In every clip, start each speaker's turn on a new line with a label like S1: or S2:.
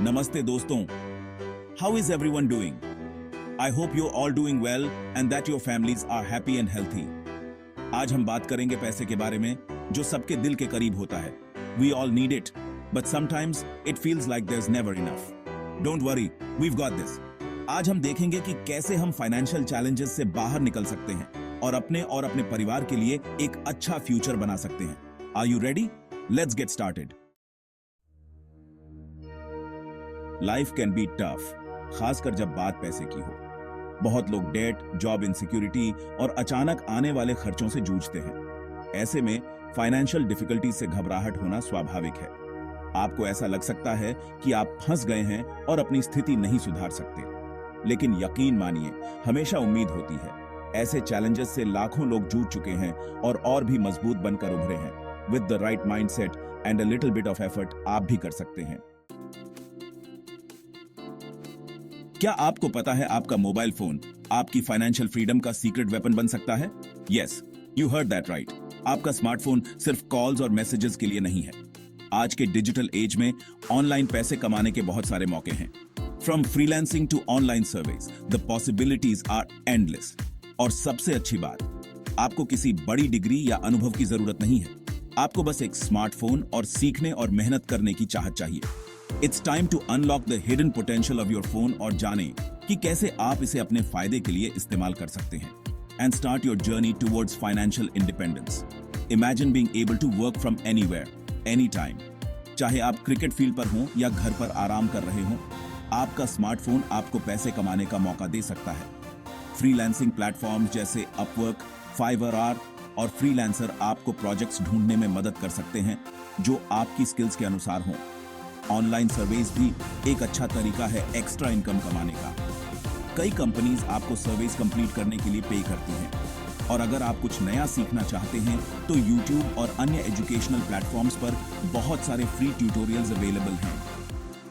S1: Namaste दोस्तों. How is everyone doing? I hope you're all doing well and that your families are happy and healthy. आज हम बात करेंगे पैसे के बारे में जो सबके दिल के करीब होता है. We all need it, but sometimes it feels like there's never enough. Don't worry, we've got this. आज हम देखेंगे कि कैसे हम फाइनेंशियल चैलेंजेस से बाहर निकल सकते हैं और अपने परिवार के लिए एक अच्छा फ्यूचर बना सकते हैं. Are you ready? Let's get started. Life can be tough, खासकर जब बात पैसे की हो. बहुत लोग डेट, जॉब इनसिक्योरिटी और अचानक आने वाले खर्चों से जूझते हैं. ऐसे में फाइनेंशियल डिफिकल्टी से घबराहट होना स्वाभाविक है. आपको ऐसा लग सकता है कि आप फंस गए हैं और अपनी स्थिति नहीं सुधार सकते. लेकिन यकीन मानिए, हमेशा उम्मीद होती है. ऐसे चैलेंजेस से लाखों लोग जूझ चुके हैं और भी मजबूत बनकर उभरे हैं. With the right mindset and a little bit of effort आप भी कर सकते हैं. क्या आपको पता है आपका मोबाइल फोन आपकी फाइनेंशियल फ्रीडम का सीक्रेट वेपन बन सकता है? Yes, you heard that right. आपका स्मार्टफोन सिर्फ कॉल्स और मैसेजेस के लिए नहीं है. आज के डिजिटल एज में ऑनलाइन पैसे कमाने के बहुत सारे मौके हैं. From freelancing to online service, the possibilities are endless. और सबसे अच्छी बात, आपको किसी बड़ी डिग्री या अनुभव की जरूरत नहीं है. आपको बस एक स्मार्टफोन और सीखने और मेहनत करने की चाहत चाहिए. It's time to unlock the hidden potential of your phone और जानें कि कैसे आप इसे अपने फायदे के लिए इस्तेमाल कर सकते हैं. And start your journey towards financial independence. Imagine being able to work from anywhere, anytime. चाहे आप क्रिकेट फील्ड पर हों या घर पर आराम कर रहे हों, आपका स्मार्टफोन आपको पैसे कमाने का मौका दे सकता है. फ्रीलांसिंग प्लेटफॉर्म जैसे अपवर्क, फाइवर और फ्रीलांसर आपको प्रोजेक्ट्स ढूंढने में मदद कर सकते हैं जो आपकी स्किल्स के अनुसार हों. ऑनलाइन सर्विस भी एक अच्छा तरीका है एक्स्ट्रा इनकम कमाने का. कई कंपनीज आपको सर्विस कंप्लीट करने के लिए पे करती हैं. और अगर आप कुछ नया सीखना चाहते हैं तो YouTube और अन्य एजुकेशनल प्लेटफॉर्म्स पर बहुत सारे फ्री ट्यूटोरियल्स अवेलेबल हैं.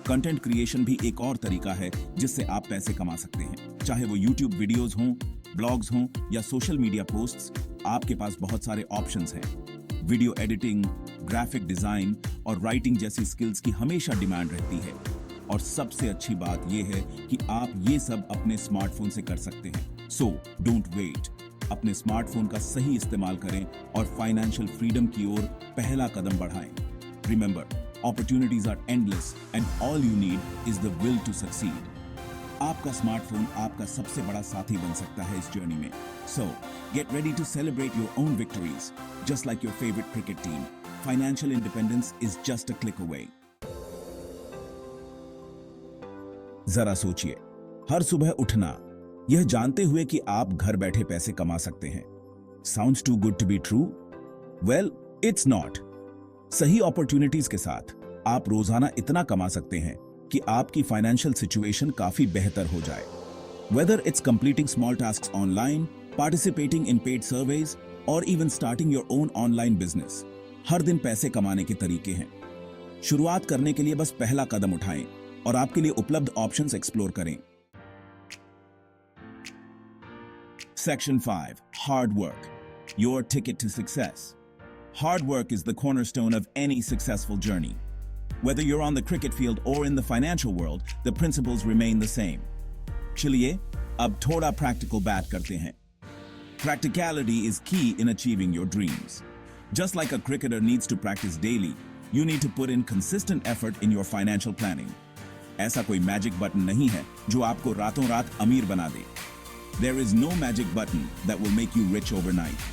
S1: कंटेंट क्रिएशन भी एक और तरीका है जिससे आप पैसे कमा सकते हैं. चाहे वो YouTube वीडियोस हों, ब्लॉग्स हों या सोशल मीडिया पोस्ट्स, आपके पास बहुत सारे ऑप्शंस हैं. वीडियो एडिटिंग, ग्राफिक डिजाइन और राइटिंग जैसी स्किल्स की हमेशा डिमांड रहती है. और सबसे अच्छी बात यह है कि आप ये सब अपने स्मार्टफोन से कर सकते हैं. So don't wait. अपने स्मार्टफोन का सही इस्तेमाल करें और फाइनेंशियल फ्रीडम की ओर पहला कदम बढ़ाएं. Remember, opportunities are endless and all you need is the will to succeed. आपका स्मार्टफोन आपका सबसे बड़ा साथी बन सकता है इस जर्नी में. So get ready to celebrate your own victories just like your favorite cricket team. Financial independence is just a click away. जरा सोचिए, हर सुबह उठना यह जानते हुए कि आप घर बैठे पैसे कमा सकते हैं. Sounds too good to be true? Well, it's not. सही अपॉर्चुनिटीज के साथ आप रोजाना इतना कमा सकते हैं कि आपकी फाइनेंशियल सिचुएशन काफी बेहतर हो जाए. Whether it's completing small tasks online, participating in paid surveys, और even starting your own online business, हर दिन पैसे कमाने के तरीके हैं. शुरुआत करने के लिए बस पहला कदम उठाएं और आपके लिए उपलब्ध ऑप्शंस एक्सप्लोर करें. Section 5, hard work, your ticket to success. Hard work is the cornerstone of any successful journey. Whether you're on the cricket field or in the financial world, the principles remain the same. चलिए अब थोड़ा practical बात करते हैं. Practicality is key in achieving your dreams. Just like a cricketer needs to practice daily, you need to put in consistent effort in your financial planning. ऐसा कोई magic button नहीं है जो आपको रातों रात अमीर बना दे. There is no magic button that will make you rich overnight.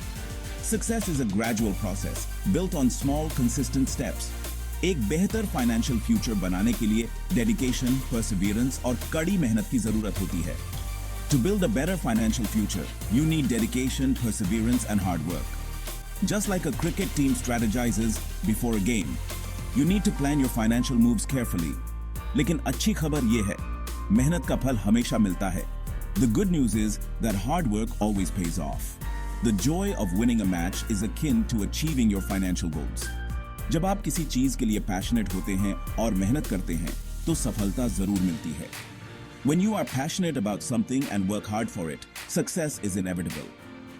S1: Success is a gradual process built on small, consistent steps. एक बेहतर फाइनेंशियल फ्यूचर बनाने के लिए डेडिकेशन, परसिवियरेंस और कड़ी मेहनत की जरूरत होती है. To build a better financial future, you need dedication, perseverance, and hard work. Just like a cricket team strategizes before a game, you need to plan your financial moves carefully. लेकिन अच्छी खबर ये है, मेहनत का फल हमेशा मिलता है. The good news is that hard work always pays off. The joy of winning a match is akin to achieving your financial goals. जब आप किसी चीज के लिए पैशनेट होते हैं और मेहनत करते हैं, तो सफलता जरूर मिलती है. When you are passionate about something and work hard for it, success is inevitable.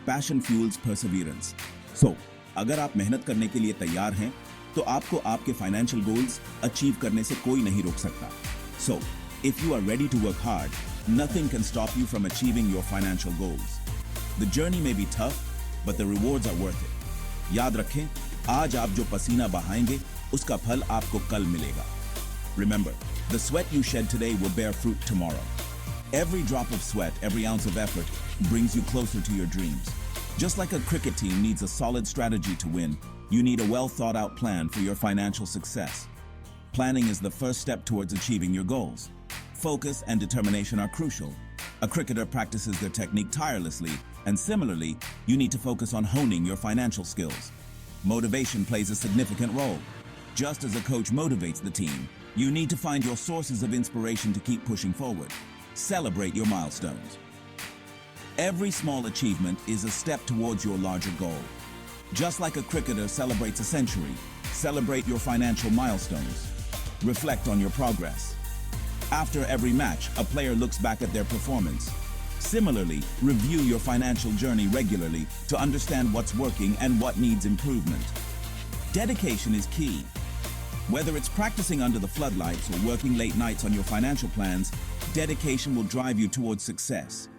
S1: Passion fuels perseverance. So, अगर आप मेहनत करने के लिए तैयार हैं, तो आपको आपके फाइनेंशियल गोल्स अचीव करने से कोई नहीं रोक सकता. So, if you are ready to work hard, nothing can stop you from achieving your financial goals. The journey may be tough, but the rewards are worth it. याद रखें, आज आप जो पसीना बहाएंगे, उसका फल आपको कल मिलेगा. Remember, the sweat you shed today will bear fruit tomorrow. Every drop of sweat, every ounce of effort brings you closer to your dreams. Just like a cricket team needs a solid strategy to win, you need a well-thought-out plan for your financial success. Planning is the first step towards achieving your goals. Focus and determination are crucial. A cricketer practices their technique tirelessly, and similarly, you need to focus on honing your financial skills. Motivation plays a significant role. Just as a coach motivates the team, you need to find your sources of inspiration to keep pushing forward. Celebrate your milestones. Every small achievement is a step towards your larger goal. Just like a cricketer celebrates a century, celebrate your financial milestones. Reflect on your progress. After every match, a player looks back at their performance. Similarly, review your financial journey regularly to understand what's working and what needs improvement. Dedication is key. Whether it's practicing under the floodlights or working late nights on your financial plans, dedication will drive you towards success.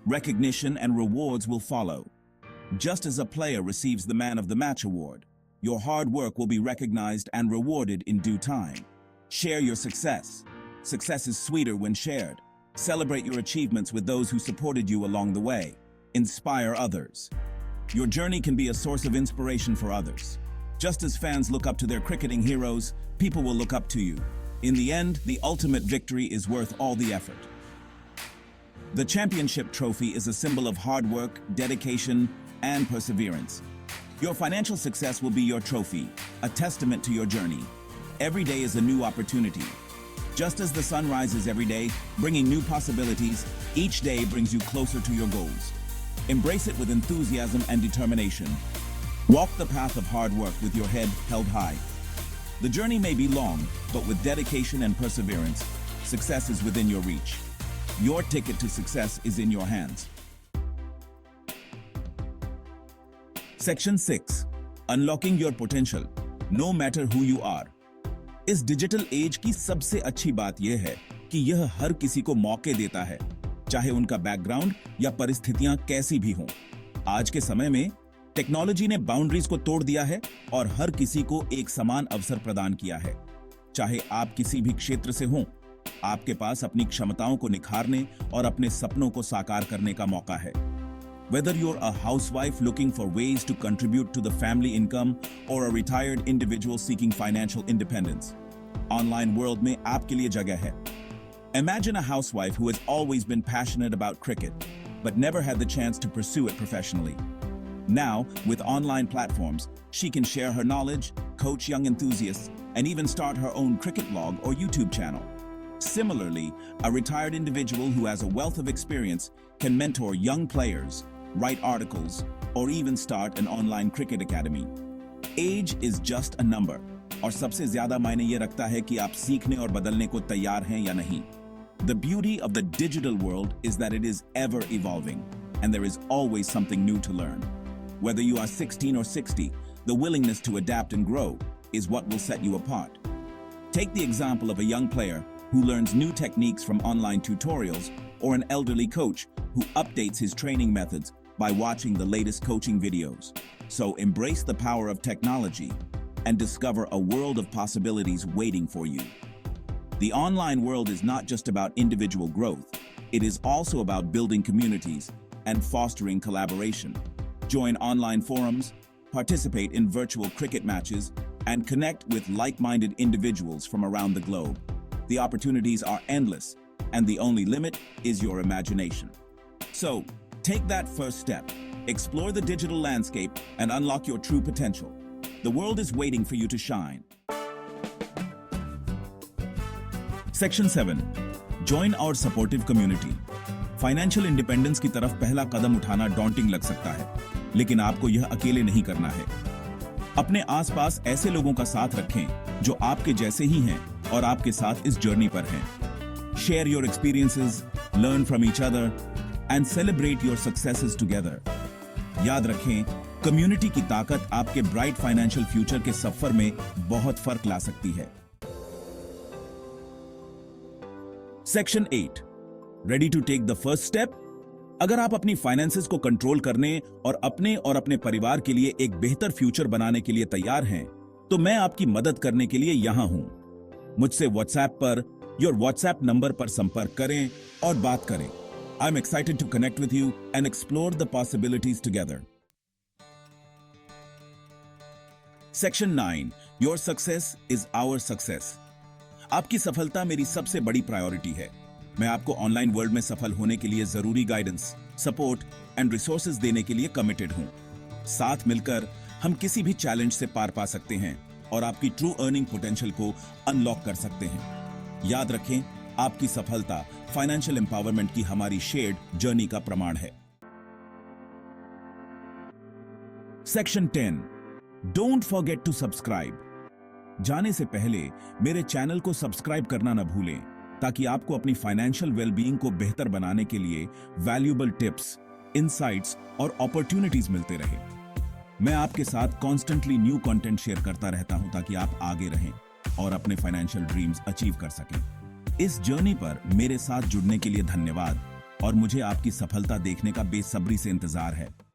S1: Recognition and rewards will follow. Just as a player receives the Man of the Match award, your hard work will be recognized and rewarded in due time. Share your success. Success is sweeter when shared. Celebrate your achievements with those who supported you along the way. Inspire others. Your journey can be a source of inspiration for others. Just as fans look up to their cricketing heroes, people will look up to you. In the end, the ultimate victory is worth all the effort. The championship trophy is a symbol of hard work, dedication, and perseverance. Your financial success will be your trophy, a testament to your journey. Every day is a new opportunity. Just as the sun rises every day, bringing new possibilities, each day brings you closer to your goals. Embrace it with enthusiasm and determination. Walk the path of hard work with your head held high. The journey may be long, but with dedication and perseverance, success is within your reach. Your ticket to success is in your hands. Section 6. Unlocking your potential, no matter who you are. इस digital age की सबसे अच्छी बात यह है कि यह हर किसी को मौके देता है, चाहे उनका बैकग्राउंड या परिस्थितियां कैसी भी हों। आज के समय में टेक्नोलॉजी ने बाउंड्रीज को तोड़ दिया है और हर किसी को एक समान अवसर प्रदान किया है। चाहे आप किसी भी क्षेत्र से हों, आपके पास अपनी क्षमताओं को निखारने और अपने सपनों को साकार करने का मौका है। Whether you're a housewife looking for ways to contribute to the family income or a retired individual seeking financial independence, online world में आपके लिए जगह है। Imagine a housewife who has always been passionate about cricket, but never had the chance to pursue it professionally. Now, with online platforms, she can share her knowledge, coach young enthusiasts, and even start her own cricket blog or YouTube channel. Similarly, a retired individual who has a wealth of experience can mentor young players, write articles, or even start an online cricket academy. Age is just a number, और सबसे ज्यादा मायने ये रखता है कि आप सीखने और बदलने को तैयार हैं या नहीं. The beauty of the digital world is that it is ever evolving, and there is always something new to learn. Whether you are 16 or 60, the willingness to adapt and grow is what will set you apart. Take the example of a young player who learns new techniques from online tutorials, or an elderly coach who updates his training methods by watching the latest coaching videos. So embrace the power of technology and discover a world of possibilities waiting for you. The online world is not just about individual growth, it is also about building communities and fostering collaboration. Join online forums, participate in virtual cricket matches, and connect with like-minded individuals from around the globe. The opportunities are endless, and the only limit is your imagination. So, take that first step. Explore the digital landscape and unlock your true potential. The world is waiting for you to shine. Section 7. Join our supportive community. Financial independence की तरफ पहला कदम उठाना daunting लग सकता है, लेकिन आपको यह अकेले नहीं करना है। अपने आसपास ऐसे लोगों का साथ रखें जो आपके जैसे ही हैं और आपके साथ इस जर्नी पर हैं। Share your experiences, learn from each other, and celebrate your successes together. याद रखें, कम्युनिटी की ताकत आपके ब्राइट फाइनेंशियल फ्यूचर के सफर में बहुत फर्क ला सकती है। Section 8, ready to take the first step? अगर आप अपनी फाइनेंसेस को कंट्रोल करने और अपने परिवार के लिए एक बेहतर फ्यूचर बनाने के लिए तैयार हैं, तो मैं आपकी मदद करने के लिए यहां हूं। मुझसे WhatsApp per your WhatsApp number पर संपर्क करें और बात करें। I am excited to connect with you and explore the possibilities together. Section 9, your success is our success. आपकी सफलता मेरी सबसे बड़ी प्रायोरिटी है। मैं आपको ऑनलाइन वर्ल्ड में सफल होने के लिए जरूरी गाइडेंस, सपोर्ट एंड रिसोर्सेज देने के लिए कमिटेड हूं। साथ मिलकर हम किसी भी चैलेंज से पार पा सकते हैं और आपकी ट्रू अर्निंग पोटेंशियल को अनलॉक कर सकते हैं। याद रखें, आपकी सफलता फाइनेंशियल एम्पावरमेंट की हमारी शेयर्ड जर्नी का प्रमाण है। Section 10, don't forget to subscribe. जाने से पहले मेरे चैनल को सब्सक्राइब करना न भूलें, ताकि आपको अपनी फाइनेंशियल वेलबीइंग को बेहतर बनाने के लिए वैल्यूएबल टिप्स, इनसाइट्स और अपॉर्चुनिटीज मिलते रहे। मैं आपके साथ कॉन्स्टेंटली न्यू कंटेंट शेयर करता रहता हूं, ताकि आप आगे रहें और अपने फाइनेंशियल ड्रीम्स अचीव कर सकें। इस जर्नी पर मेरे साथ जुड़ने के लिए धन्यवाद और मुझे आपकी सफलता देखने का बेसब्री से इंतजार है।